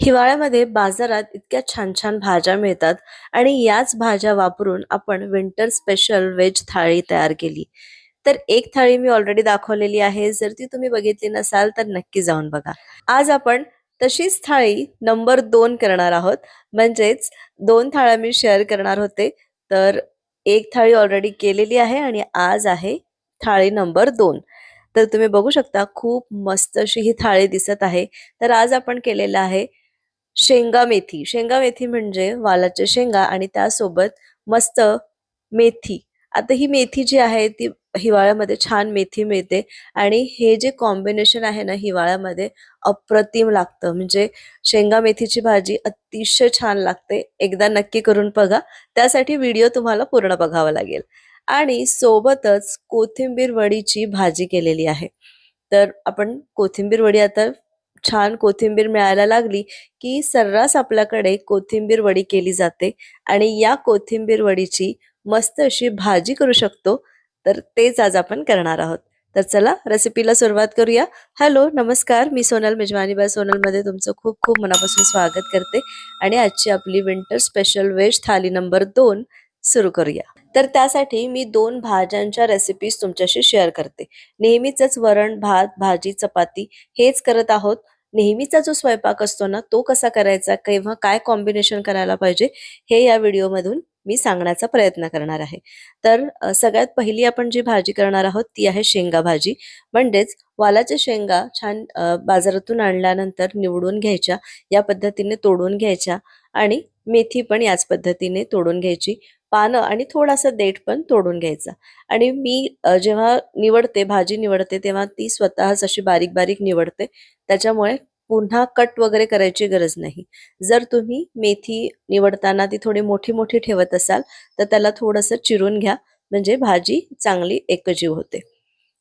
हिवाळ्यामध्ये बाजारात इतक्या छान छान भाज्या मिळतात आणि याच भाज्या वापरून आपण विंटर स्पेशल व्हेज थाळी तयार केली. तर एक थाळी मी ऑलरेडी दाखवलेली आहे. जर ती तुम्ही बघितली नसाल तर नक्की जाऊन बघा. आज आपण तशीच थाळी नंबर 2 करणार आहोत. म्हणजेच 2 थाळ्या मी शेअर करणार होते. तर एक थाळी ऑलरेडी केलेली आहे आणि आज आहे थाळी नंबर 2. तर तुम्ही बघू शकता खूप मस्त अशी ही थाळी दिसत आहे. तर आज आपण केलेलं आहे शेंगा मेथी. शेंगा मेथी म्हणजे वालाच्या शेंगा आणि त्यासोबत मस्त मेथी. आता ही मेथी जी आहे ती हिवाळ्यामध्ये छान मेथी मिळते आणि हे जे कॉम्बिनेशन आहे ना हिवाळ्यामध्ये अप्रतिम लागतं. म्हणजे शेंगा मेथीची भाजी अतिशय छान लागते. एकदा नक्की करून बघा. त्यासाठी व्हिडिओ तुम्हाला पूर्ण बघावा लागेल. आणि सोबतच कोथिंबीर वडीची भाजी केलेली आहे. तर आपण कोथिंबीर वडी आता छान कोथिंबीर मिळायला लागली की सर्रास आपल्याकडे कोथिंबीर वडी केली जाते आणि या कोथिंबीर वडीची मस्त अशी भाजी करू शकतो. तर तेच आज आपण करणार आहोत. तर चला रेसिपीला सुरुवात करूया. हॅलो, नमस्कार. मी सोनल मेजवानी बाय सोनलमध्ये तुमचं खूप खूप मनापासून स्वागत करते आणि आजची आपली विंटर स्पेशल व्हेज थाली नंबर 2 सुरू करूया. तर त्यासाठी मी 2 भाज्यांच्या रेसिपीज तुमच्याशी शेअर करते. नेहमीचंच वरण, भात, भाजी, चपाती हेच करत आहोत. नेहमीचा जो स्वयंपाक असतो ना तो कसा करायचा, केव्हा काय कॉम्बिनेशन करायला पाहिजे हे या व्हिडिओमधून मी सांगण्याचा प्रयत्न करणार आहे. तर सगळ्यात पहिली आपण जी भाजी करणार आहोत ती आहे शेंगा भाजी. म्हणजेच वालाच्या शेंगा छान बाजारातून आणल्यानंतर निवडून घ्यायच्या, या पद्धतीने तोडून घ्यायच्या आणि मेथी पण याच पद्धतीने तोडून घ्यायची. पानं आणि थोडासा देठ पण तोडून घ्यायचा. आणि मी जेव्हा निवडते भाजी निवडते तेव्हा ती स्वतःच अशी बारीक बारीक निवडते. त्याच्यामुळे पुन्हा कट वगैरे करायची गरज नाही. जर तुम्ही मेथी निवडताना ती थोडी मोठी मोठी ठेवत असाल तर त्याला थोडंसं चिरून घ्या. म्हणजे भाजी चांगली एकजीव होते.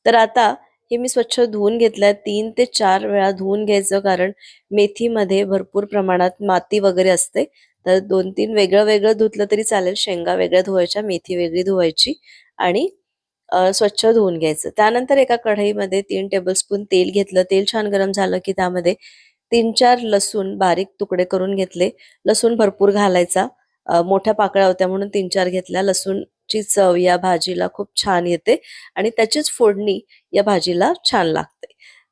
तर आता हे मी स्वच्छ धुवून घेतलंय. 3 ते 4 वेळा धुवून घ्यायचं, कारण मेथीमध्ये भरपूर प्रमाणात माती वगैरे असते. तर 2-3 वेगळं वेगळं धुतलं तरी चालेल. शेंगा वेगळ्या धुवायच्या, मेथी वेगळी धुवायची आणि स्वच्छ धुवून घ्यायचं. त्यानंतर एका कढईमध्ये 3 टेबलस्पून तेल घेतलं. तेल छान गरम झालं की त्यामध्ये 3-4 लसूण बारीक तुकडे करून घेतले. लसूण भरपूर घालायचा. मोठ्या पाकळ्या होत्या म्हणून 3-4 घेतल्या. लसूणची चव या भाजीला खूप छान येते आणि त्याचीच फोडणी या भाजीला छान लागते.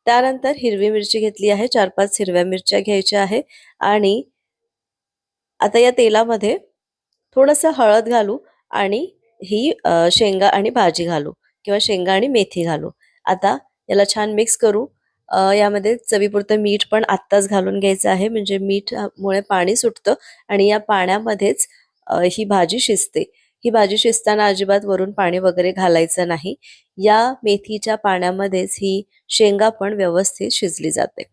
त्यानंतर हिरवी मिरची घेतली आहे. 4-5 हिरव्या मिरच्या घ्यायच्या आहे आणि आता या तेलामध्ये थोडंसं हळद घालू आणि ही शेंगा आणि भाजी घालू किंवा शेंगा आणि मेथी घालू. आता याला छान मिक्स करू. यामध्ये चवीपुरतं मीठ पण आत्ताच घालून घ्यायचं आहे. म्हणजे मीठामुळे पाणी सुटतं आणि या पाण्यामध्येच ही भाजी शिजते. ही भाजी शिजताना अजिबात वरून पाणी वगैरे घालायचं नाही. या मेथीच्या पाण्यामध्येच ही शेंगा पण व्यवस्थित शिजली जाते.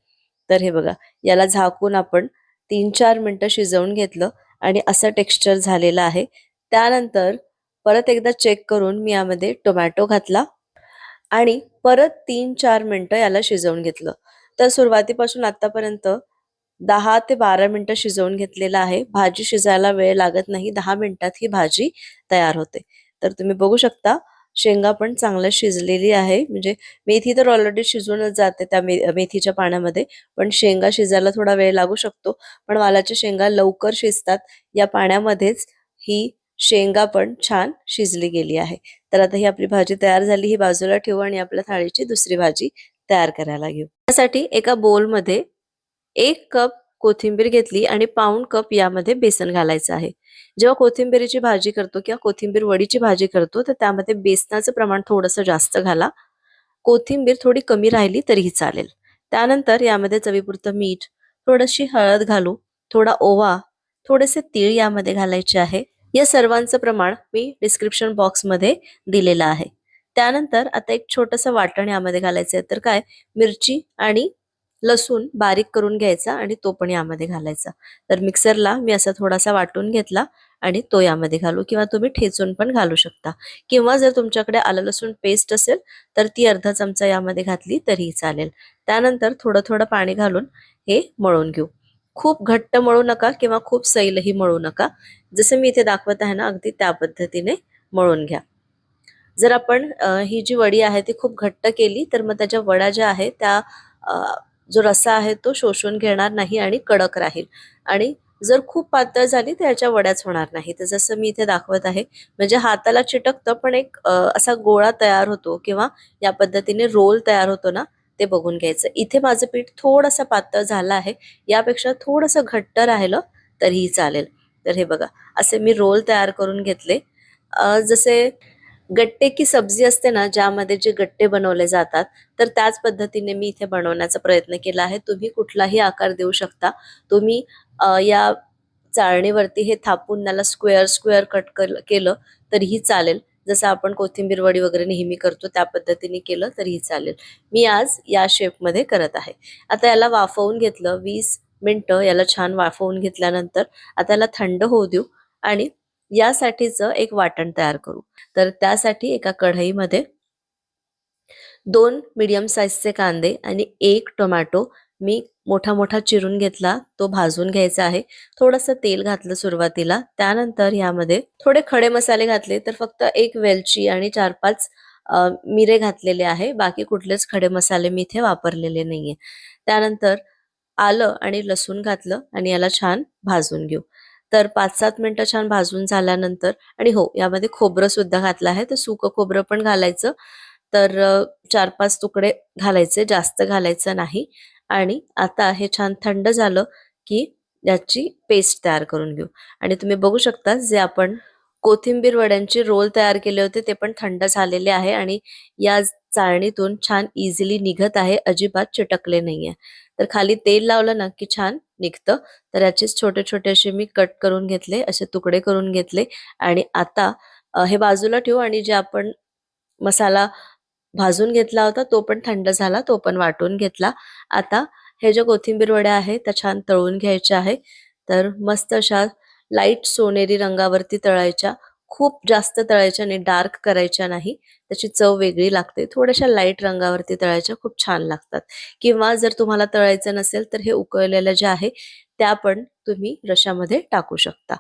तर हे बघा, याला झाकून आपण 3-4 मिनिटं शिजवून घेतलं आणि असं टेक्स्चर झालेलं आहे. त्यानंतर परत एकदा चेक करून मी यामध्ये टोमॅटो घातला आणि परत 3-4 मिनिटं याला शिजवून घेतलं. तर सुरुवातीपासून आतापर्यंत 10 ते 12 मिनिटं शिजवून घेतलेलं आहे. भाजी शिजायला वेळ लागत नाही. 10 मिनिटात ही भाजी तयार होते. तर तुम्ही बघू शकता शेंगा पण चांगलं शिजलेली आहे. म्हणजे मेथी तर ऑलरेडी शिजूनच जाते त्या मेथीच्या पाण्यामध्ये. पण शेंगा शिजायला थोडा वेळ लागू शकतो. पण वालाच्या शेंगा लवकर शिजतात. या पाण्यामध्येच ही शेंगा पण छान शिजली गेली आहे. तर आता ही आपली भाजी तयार झाली. ही बाजूला ठेवू आणि आपल्या थाळीची दुसरी भाजी तयार करायला घेऊ. त्यासाठी एका बोलमध्ये 1 कप कोथिंबीर घेतली आणि पाऊण कप यामध्ये बेसन घालायचं आहे. जेव्हा कोथिंबीरीची भाजी करतो किंवा कोथिंबीर वडीची भाजी करतो तर त्यामध्ये बेसनाचं प्रमाण थोडंसं जास्त घाला. कोथिंबीर थोडी कमी राहिली तरीही चालेल. त्यानंतर यामध्ये चवीपुरतं मीठ, थोडीशी हळद घालू, थोडा ओवा, थोडेसे तीळ यामध्ये घालायचे आहे. या सर्वांचं प्रमाण मी डिस्क्रिप्शन बॉक्समध्ये दिलेलं आहे. त्यानंतर आता एक छोटंसं वाटण यामध्ये घालायचं आहे. तर काय, मिरची आणि लसूण बारीक करून घ्यायचा आणि तो पण यामध्ये घालायचा. तर मिक्सरला मी असा थोडासा वाटून घेतला आणि तो यामध्ये घालू किंवा तुम्ही ठेचून पण घालू शकता. किंवा जर तुमच्याकडे आलं लसूण पेस्ट असेल तर ती अर्धा चमचा यामध्ये घातली तरीही चालेल. त्यानंतर थोडं थोडं पाणी घालून हे मळून घेऊ. खूप घट्ट मळू नका किंवा खूप सैलही मळू नका. जसं मी इथे दाखवत आहे ना अगदी त्या पद्धतीने मळून घ्या. जर आपण ही जी वडी आहे ती खूप घट्ट केली तर मग त्याच्या वड्या ज्या आहेत त्या जो रस्सा आहे तो शोषून घेणार नाही आणि कडक राहील. आणि जर खूप पातळ झाली तर याच्या वड्याच होणार नाही. तर जसं मी इथे दाखवत आहे, म्हणजे हाताला चिटकतं पण एक असा गोळा तयार होतो किंवा या पद्धतीने रोल तयार होतो ना, ते बघून घ्यायचं. इथे माझं पीठ थोडंसं पातळ झालं आहे. यापेक्षा थोडंसं घट्ट राहिलं तरीही चालेल. तर हे बघा, असे मी रोल तयार करून घेतले. जसे गट्टे की सब्जी असते ना, ज्यामध्ये जे गट्टे बनवले जातात, तर त्याच पद्धतीने मी इथे बनवण्याचा प्रयत्न केला आहे. तुम्ही कुठलाही आकार देऊ शकता. तुम्ही या चाळणीवरती हे थापून त्याला स्क्वेअर स्क्वेअर कट केलं तरीही चालेल. जसं आपण कोथिंबीर वडी वगैरे नेहमी करतो त्या पद्धतीने केलं तरीही चालेल. मी आज या शेपमध्ये करत आहे. आता याला वाफवून घेतलं 20 मिनिटं याला छान वाफवून घेतल्यानंतर आता याला थंड होऊ देऊ आणि यासाठीचं एक वाटण तयार करू. तर त्यासाठी एका कढईमध्ये 2 मीडियम साईजचे कांदे आणि 1 टोमॅटो मी मोठा मोठा चिरून घेतला, तो भाजून घ्यायचा आहे. थोडंसं तेल घातलं सुरुवातीला. त्यानंतर यामध्ये थोडे खडे मसाले घातले, तर फक्त 1 वेलची आणि 4-5 मिरे घातलेले आहे. बाकी कुठलेच खडे मसाले मी इथे वापरलेले नाहीये. त्यानंतर आलं आणि लसूण घातलं आणि याला छान भाजून घेऊ. तर 5-7 मिनिटं छान भाजून झाल्यानंतर आणि हो, यामध्ये खोबरं सुद्धा घातलं आहे. तर सुकं खोबरं पण घालायचं. तर 4-5 तुकडे घालायचे, जास्त घालायचं नाही. आणि आता हे छान थंड झालं की याची पेस्ट तयार करून घेऊ. आणि तुम्ही बघू शकता जे आपण कोथिंबीर वड्यांचे रोल तयार केले होते ते पण थंड झालेले आहे आणि या चाळणीतून छान इझिली निघत आहे, अजिबात चिटकले नाहीये. तर खाली तेल लावलं ना की छान निघतं. तर याचेच छोटे छोटे असे मी कट करून घेतले, असे तुकडे करून घेतले. आणि आता हे बाजूला ठेवू आणि जे आपण मसाला भाजून घेतला होता तो पण थंड झाला, तो पण वाटून घेतला. आता हे ज्या कोथिंबीर वड्या आहेत त्या छान तळून घ्यायच्या आहे. तर मस्त अशा लाईट सोनेरी रंगावरती तळायच्या. खूप जास्त तळायच्या नाही, डार्क करायच्या नाही. त्याची चव वेगळी लागते. थोड्याशा लाईट रंगावरती तळायच्या, खूप छान लागतात. किंवा जर तुम्हाला तळायचं नसेल तर हे उकळलेल्या ज्या आहे त्या पण तुम्ही रश्यामध्ये टाकू शकता.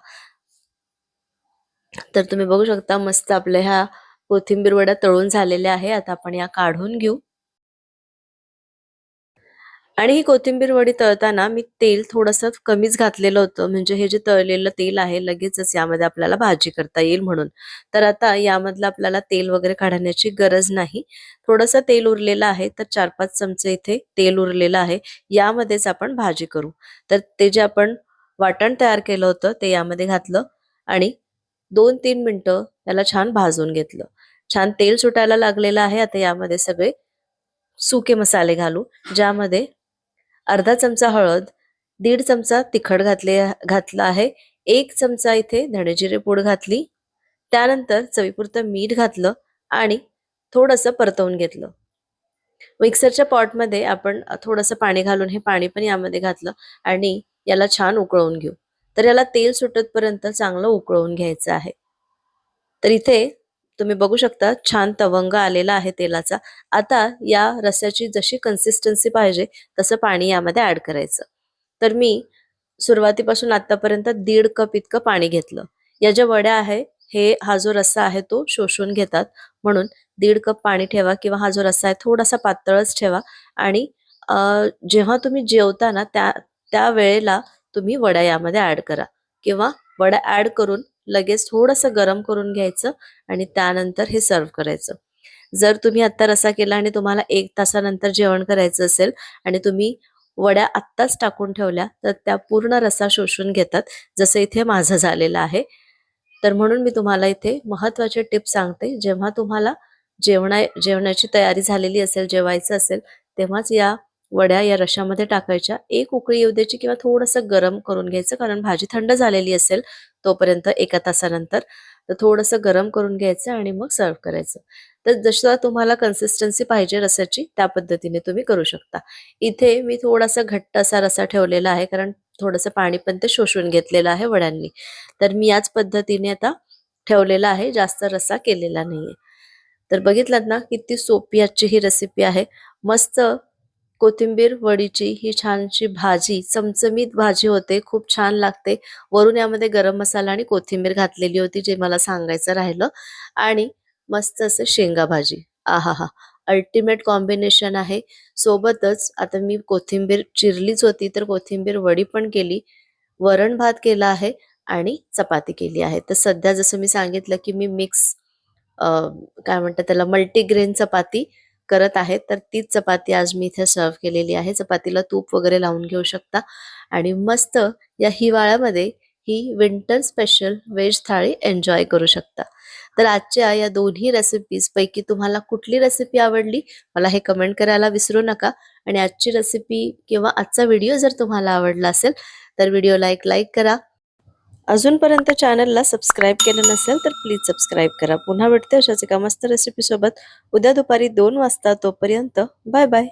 तर तुम्ही बघू शकता मस्त आपल्या ह्या कोथिंबीर वड्या तळून झालेल्या आहे. आता आपण या काढून घेऊ. आणि ही कोथिंबीर वडी तळताना मी तेल थोडंसं कमीच घातलेलं होतं, म्हणजे हे जे तळलेलं तेल आहे लगेचच यामध्ये आपल्याला भाजी करता येईल म्हणून. तर आता यामधलं आपल्याला तेल वगैरे काढण्याची गरज नाही. थोडंसं तेल उरलेलं आहे, तर 4-5 चमचे इथे तेल उरलेलं आहे. यामध्येच आपण भाजी करू. तर ते जे आपण वाटण तयार केलं होतं ते यामध्ये घातलं आणि 2-3 मिनिटं त्याला छान भाजून घेतलं. छान तेल सुटायला लागलेलं आहे. आता यामध्ये सगळे सुके मसाले घालू, ज्यामध्ये अर्धा चमचा हळद, 1.5 चमचा तिखट घातलं आहे. 1 चमचा इथे धणे-जिरे पूड घातली. त्यानंतर चवीपुरतं मीठ घातलं आणि थोडंसं परतवून घेतलं. मिक्सरच्या पॉटमध्ये आपण थोडंसं पाणी घालून हे पाणी पण यामध्ये घातलं आणि याला छान उकळवून घेऊ. तर याला तेल सुटेपर्यंत चांगलं उकळवून घ्यायचं आहे. तर इथे तुम्ही बघू शकता छान तवंग आलेला आहे तेलाचा. आता या रस्स्याची जशी कन्सिस्टन्सी पाहिजे तसं पाणी यामध्ये ऍड करायचं. तर मी सुरुवातीपासून आतापर्यंत 1.5 कप इतकं पाणी घेतलं. या ज्या वड्या आहे हा जो रस्सा आहे तो शोषून घेतात, म्हणून 1.5 कप पाणी ठेवा किंवा हा जो रस्सा आहे थोडासा पातळच ठेवा. आणि जेव्हा तुम्ही जेवता ना त्या वेळेला तुम्ही वड्या यामध्ये ऍड करा किंवा वड्या ऍड करून लगेच थोडंसं गरम करून घ्यायचं आणि त्यानंतर हे सर्व्ह करायचं. जर तुम्ही आत्ता रस्सा केला आणि तुम्हाला 1 तासानंतर जेवण करायचं असेल आणि तुम्ही वड्या आत्ताच टाकून ठेवल्या तर त्या पूर्ण रस्सा शोषून घेतात, जसं इथे माझं झालेलं आहे. तर म्हणून मी तुम्हाला इथे महत्त्वाचे टिप्स सांगते. जेव्हा तुम्हाला जेवणाची तयारी झालेली असेल, जेवायचं असेल, तेव्हाच या वड्या या रश्श्यामध्ये टाकायच्या. एक उकळी येऊ द्यायची किंवा थोडंसं गरम करून घ्यायचं, कारण भाजी थंड झालेली असेल तोपर्यंत 1 तासानंतर. तर थोडंसं गरम करून घ्यायचं आणि मग सर्व्ह करायचं. तर जसं तुम्हाला कन्सिस्टन्सी पाहिजे रस्स्याची त्या पद्धतीने तुम्ही करू शकता. इथे मी थोडासा घट्ट असा रस्सा ठेवलेला आहे, कारण थोडंसं पाणी पण ते शोषून घेतलेलं आहे वड्यांनी. तर मी याच पद्धतीने आता ठेवलेला आहे, जास्त रस्सा केलेला नाहीये. तर बघितलात ना किती सोपी आजची ही रेसिपी आहे. मस्त कोथिंबीर वडीची ही छानशी भाजी, चमचमीत भाजी होते, खूप छान लागते. वरून यामध्ये गरम मसाला आणि कोथिंबीर घातलेली होती, जे मला सांगायचं राहिलं. आणि मस्त असं शेंगा भाजी. आहाहा! अल्टिमेट कॉम्बिनेशन आहे. सोबतच आता मी कोथिंबीर चिरलीच होती, तर कोथिंबीर वडी पण केली, वरण भात केला आहे आणि चपाती केली आहे. तर सध्या जसं मी सांगितलं, की मी मिक्स काय म्हणतात त्याला मल्टीग्रेन चपाती करत आहे. तर तीच चपाती आज मी इथे सर्व्ह केलेली आहे. चपातीला तूप वगैरे लावून घेऊ शकता आणि मस्त या हिवाळ्यामध्ये ही विंटर स्पेशल व्हेज थाळी एन्जॉय करू शकता. तर आजच्या या दोन्ही रेसिपीज पैकी तुम्हाला कुठली रेसिपी आवडली मला हे कमेंट करायला विसरू नका. आणि आजची रेसिपी किंवा आजचा व्हिडिओ जर तुम्हाला आवडला असेल तर व्हिडिओला एक लाईक करा. अजूनपर्यंत चॅनलला सबस्क्राईब केलं नसेल तर प्लीज सबस्क्राईब करा. पुन्हा भेटते अशाच एका मस्त रेसिपी सोबत उद्या दुपारी 2 वाजता. तोपर्यंत बाय बाय.